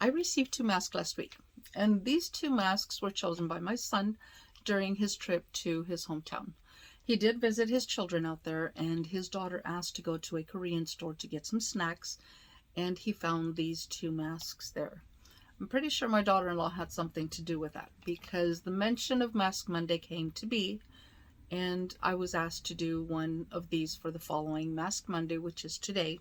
I received 2 masks last week, and these 2 masks were chosen by my son during his trip to his hometown. He did visit his children out there, and his daughter asked to go to a Korean store to get some snacks, and he found these 2 masks there. I'm pretty sure my daughter-in-law had something to do with that, because the mention of Mask Monday came to be, and I was asked to do one of these for the following Mask Monday, which is today.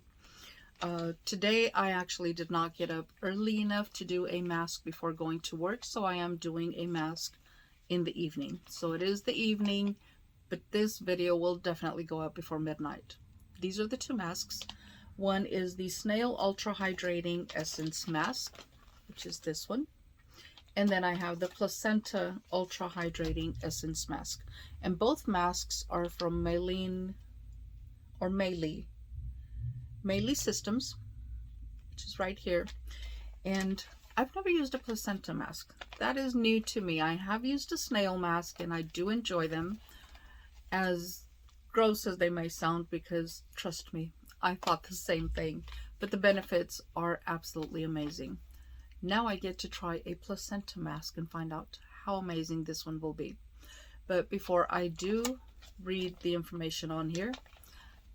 Today I actually did not get up early enough to do a mask before going to work, so I am doing a mask in the evening. So it is the evening, but this video will definitely go up before midnight. These are the 2 masks. One is the Snail Ultra Hydrating Essence Mask, which is this one. And then I have the Placenta Ultra Hydrating Essence Mask. And both masks are from Maylene Systems, which is right here. And I've never used a placenta mask. That is new to me. I have used a snail mask and I do enjoy them, as gross as they may sound, because trust me, I thought the same thing, but the benefits are absolutely amazing. Now I get to try a placenta mask and find out how amazing this one will be. But before I do read the information on here,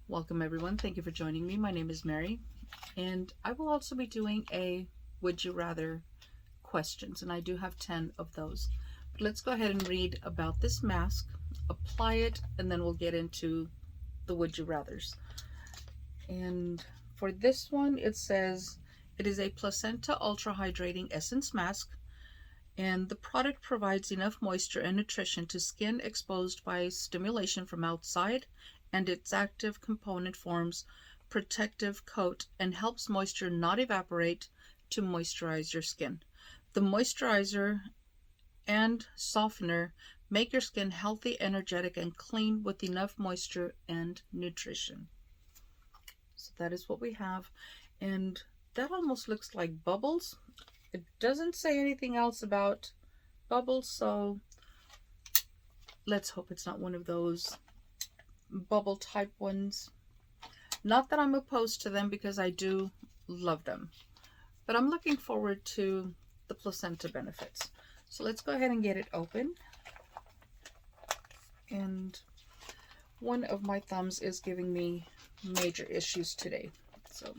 welcome everyone. Thank you for joining me. My name is Mary, and I will also be doing a Would You Rather questions, and I do have 10 of those. But let's go ahead and read about this mask, apply it, and then we'll get into the Would You Rathers. And for this one, it says it is a Placenta Ultra Hydrating Essence Mask, and the product provides enough moisture and nutrition to skin exposed by stimulation from outside, and its active component forms protective coat and helps moisture not evaporate to moisturize your skin. The moisturizer and softener make your skin healthy, energetic, and clean with enough moisture and nutrition. So that is what we have, and that almost looks like bubbles. It doesn't say anything else about bubbles, so let's hope it's not one of those bubble type ones. Not that I'm opposed to them, because I do love them, but I'm looking forward to the placenta benefits. So let's go ahead and get it open. And one of my thumbs is giving me major issues today, so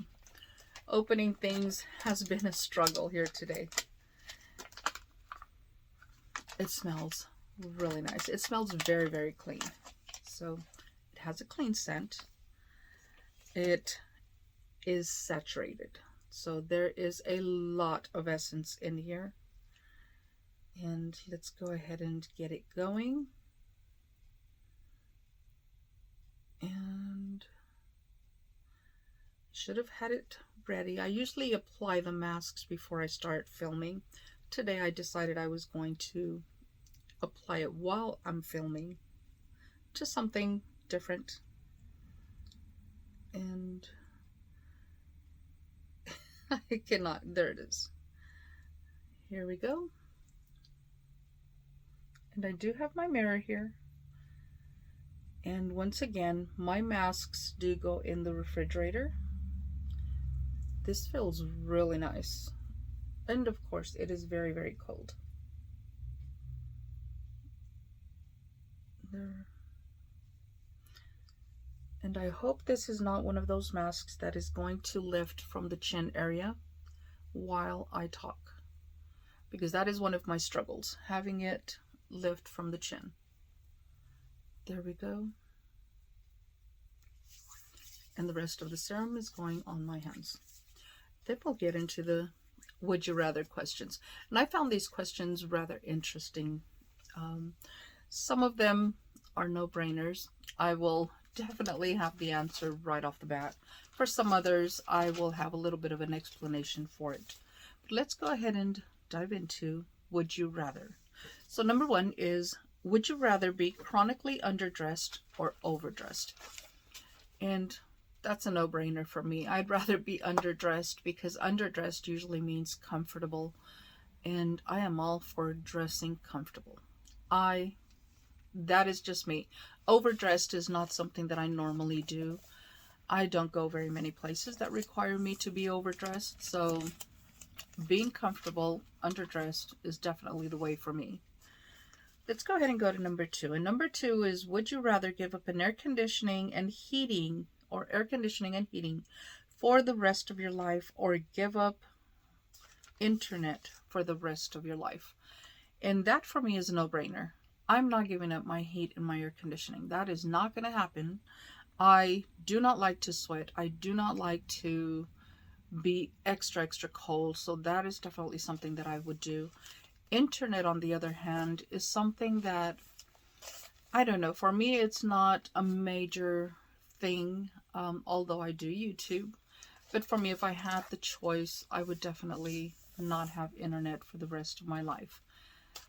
opening things has been a struggle here today. It smells really nice. It smells very, very clean. So it has a clean scent. It is saturated, so there is a lot of essence in here. And let's go ahead and get it going. And should have had it ready. I usually apply the masks before I start filming. Today I decided I was going to apply it while I'm filming, just something different. And I cannot, there it is. Here we go. And I do have my mirror here. And once again, my masks do go in the refrigerator. This feels really nice. And of course, it is very, very cold. There. And I hope this is not one of those masks that is going to lift from the chin area while I talk, because that is one of my struggles, having it lift from the chin. There we go. And the rest of the serum is going on my hands. Then we'll get into the Would You Rather questions. And I found these questions rather interesting. Some of them are no-brainers. I will definitely have the answer right off the bat. For some others, I will have a little bit of an explanation for it. But let's go ahead and dive into Would You Rather. So number 1 is, would you rather be chronically underdressed or overdressed? And that's a no-brainer for me. I'd rather be underdressed, because underdressed usually means comfortable, and I am all for dressing comfortable. That is just me. Overdressed is not something that I normally do. I don't go very many places that require me to be overdressed, so being comfortable, underdressed is definitely the way for me. Let's go ahead and go to number 2. And number 2 is, would you rather give up an air conditioning and heating, or air conditioning and heating for the rest of your life, or give up internet for the rest of your life? And that for me is a no-brainer. I'm not giving up my heat and my air conditioning. That is not going to happen. I do not like to sweat. I do not like to be extra cold. So that is definitely something that I would do. Internet, on the other hand, is something that, I don't know, for me it's not a major thing, although I do YouTube. But for me, if I had the choice, I would definitely not have internet for the rest of my life.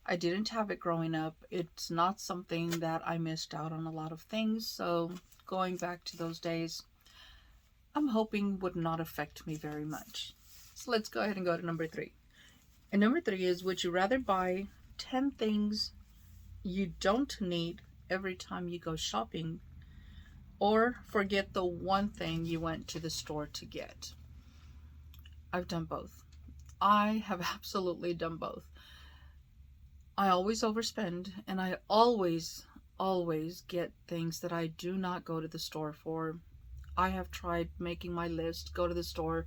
I didn't have it growing up. It's not something that I missed out on a lot of things. So going back to those days, I'm hoping would not affect me very much. So let's go ahead and go to number 3. And number 3 is, would you rather buy 10 things you don't need every time you go shopping, or forget the one thing you went to the store to get? I've done both. I have absolutely done both. I always overspend, and I always get things that I do not go to the store for. I have tried making my list, go to the store,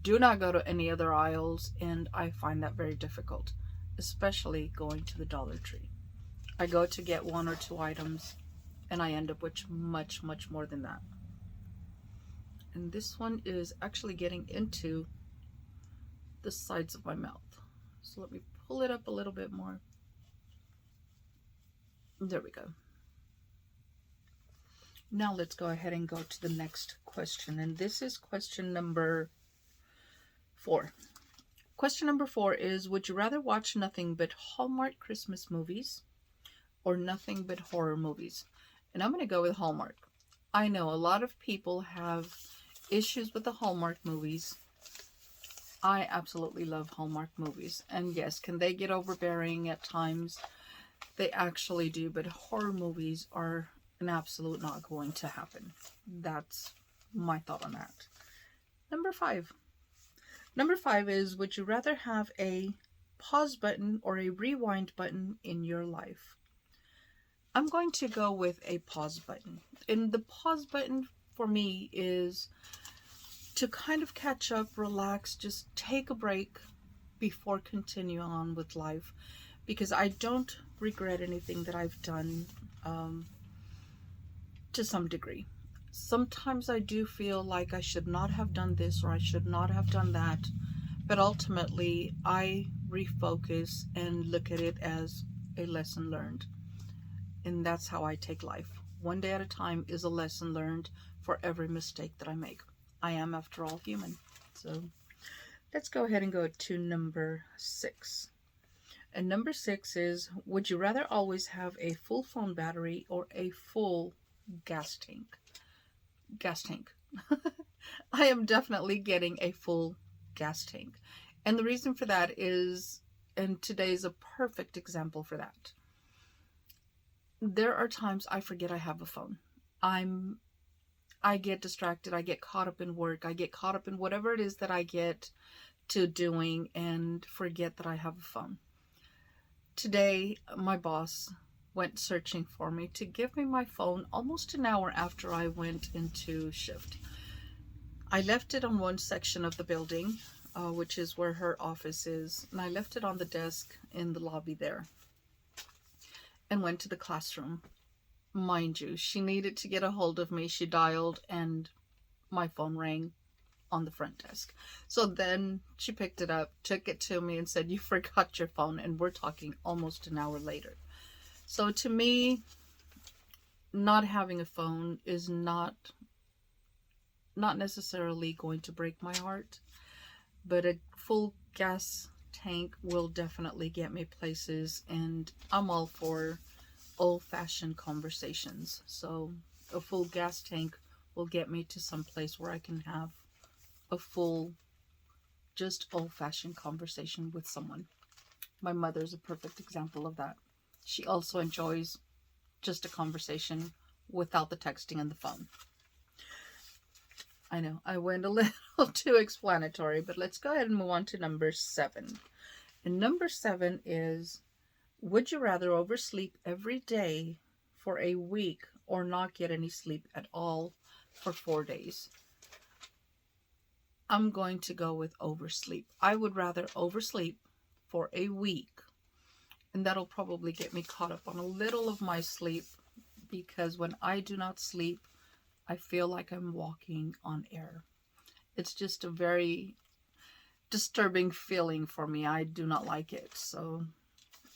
do not go to any other aisles, and I find that very difficult, especially going to the Dollar Tree. I go to get 1 or 2 items, and I end up with much more than that. And this one is actually getting into the sides of my mouth. So let me pull it up a little bit more. There we go. Now let's go ahead and go to the next question. And this is question number 4. Question number 4 is, would you rather watch nothing but Hallmark Christmas movies or nothing but horror movies? And I'm going to go with Hallmark. I know a lot of people have issues with the Hallmark movies. I absolutely love Hallmark movies. And yes, can they get overbearing at times? They actually do, but horror movies are an absolute not going to happen. That's my thought on that. Number 5. Number 5 is, would you rather have a pause button or a rewind button in your life? I'm going to go with a pause button. And the pause button for me is to kind of catch up, relax, just take a break before continuing on with life. Because I don't regret anything that I've done to some degree. Sometimes I do feel like I should not have done this or I should not have done that. But ultimately, I refocus and look at it as a lesson learned. And that's how I take life. One day at a time is a lesson learned for every mistake that I make. I am, after all, human. So let's go ahead and go to number 6. And number 6 is, would you rather always have a full phone battery or a full gas tank? Gas tank. I am definitely getting a full gas tank. And the reason for that is, and today's a perfect example for that. There are times I forget I have a phone. I get distracted. I get caught up in work. I get caught up in whatever it is that I get to doing and forget that I have a phone. Today, my boss went searching for me to give me my phone almost an hour after I went into shift. I left it on one section of the building, which is where her office is, and I left it on the desk in the lobby there and went to the classroom. Mind you, she needed to get a hold of me. She dialed and my phone rang on the front desk. So then she picked it up, took it to me and said, "You forgot your phone," and we're talking almost an hour later. So to me, not having a phone is not necessarily going to break my heart, but a full gas tank will definitely get me places, and I'm all for old-fashioned conversations. So a full gas tank will get me to some place where I can have a full, just old-fashioned conversation with someone. My mother's a perfect example of that. She also enjoys just a conversation without the texting and the phone. I know I went a little too explanatory, but let's go ahead and move on to number 7. And number 7 is, would you rather oversleep every day for a week or not get any sleep at all for 4 days? I'm going to go with oversleep. I would rather oversleep for a week, and that'll probably get me caught up on a little of my sleep, because when I do not sleep, I feel like I'm walking on air. It's just a very disturbing feeling for me. I do not like it. So,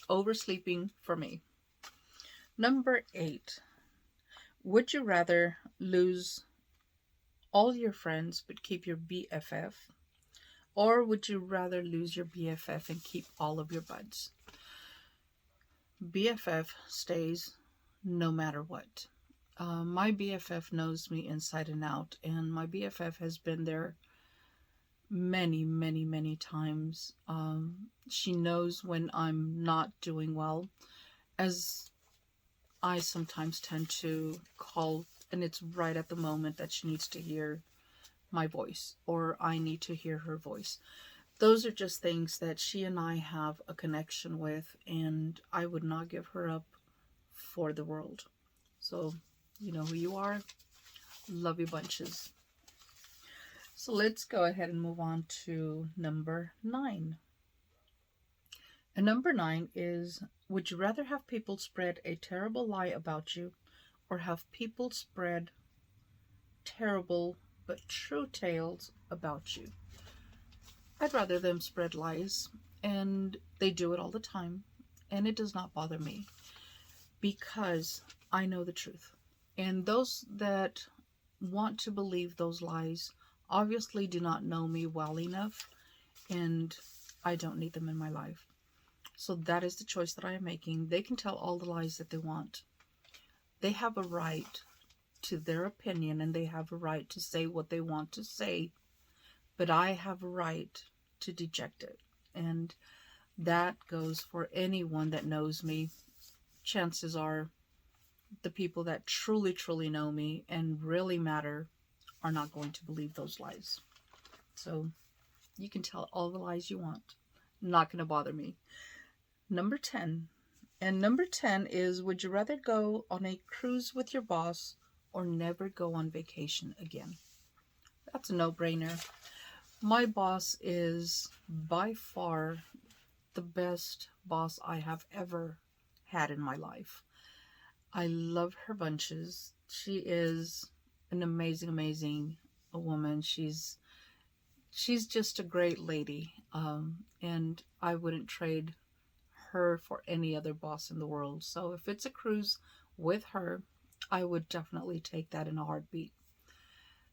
oversleeping for me. Number 8. Would you rather lose all your friends but keep your BFF? Or would you rather lose your BFF and keep all of your buds? BFF stays no matter what. My BFF knows me inside and out, and my BFF has been there many, many, many times. She knows when I'm not doing well, as I sometimes tend to call, and it's right at the moment that she needs to hear my voice, or I need to hear her voice. Those are just things that she and I have a connection with, and I would not give her up for the world. So, you know who you are. Love you bunches. So let's go ahead and move on to number 9. And number 9 is, would you rather have people spread a terrible lie about you or have people spread terrible but true tales about you? I'd rather them spread lies, and they do it all the time, and it does not bother me because I know the truth. And those that want to believe those lies obviously do not know me well enough, and I don't need them in my life. So that is the choice that I am making. They can tell all the lies that they want. They have a right to their opinion, and they have a right to say what they want to say, but I have a right to deject it. And that goes for anyone that knows me. Chances are the people that truly, truly know me and really matter are not going to believe those lies. So you can tell all the lies you want. Not going to bother me. Number 10. And number 10 is, would you rather go on a cruise with your boss or never go on vacation again? That's a no-brainer. My boss is by far the best boss I have ever had in my life. I love her bunches. She is an amazing, amazing woman. She's just a great lady, and I wouldn't trade her for any other boss in the world. So if it's a cruise with her, I would definitely take that in a heartbeat.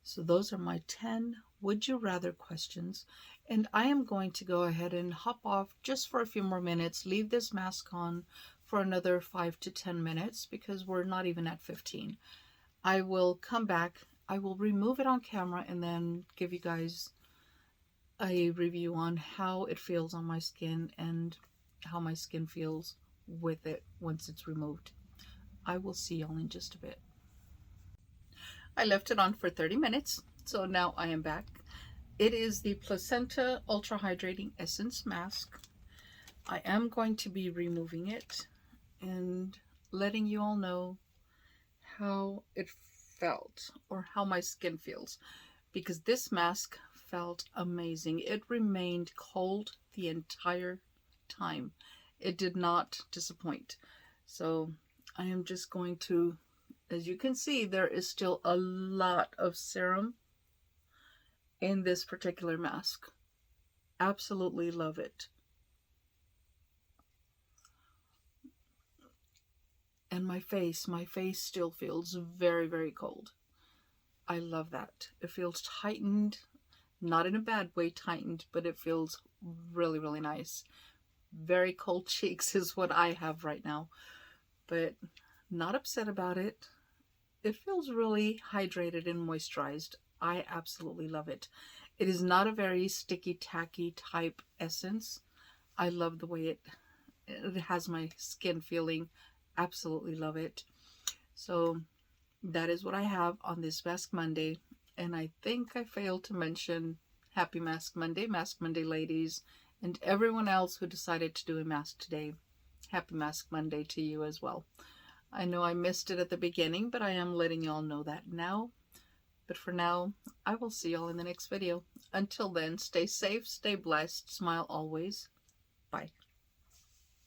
So those are my 10 would you rather questions, and I am going to go ahead and hop off just for a few more minutes, leave this mask on for another 5 to 10 minutes because we're not even at 15. I will come back, I will remove it on camera, and then give you guys a review on how it feels on my skin and how my skin feels with it once it's removed. I will see y'all in just a bit. I left it on for 30 minutes, so now I am back. It is the Placenta Ultra Hydrating Essence Mask. I am going to be removing it and letting you all know how it felt, or how my skin feels, because this mask felt amazing. It remained cold the entire time. It did not disappoint. So I am just going to, as you can see, there is still a lot of serum in this particular mask. Absolutely love it. And my face still feels very, very cold. I love that. It feels tightened, not in a bad way tightened, but it feels really, really nice. Very cold cheeks is what I have right now, but not upset about it. It feels really hydrated and moisturized. I absolutely love it. It is not a very sticky, tacky type essence. I love the way it has my skin feeling. Absolutely love it. So that is what I have on this Mask Monday. And I think I failed to mention Happy Mask Monday ladies, and everyone else who decided to do a mask today. Happy Mask Monday to you as well. I know I missed it at the beginning, but I am letting y'all know that now. But for now, I will see y'all in the next video. Until then, stay safe, stay blessed, smile always. Bye.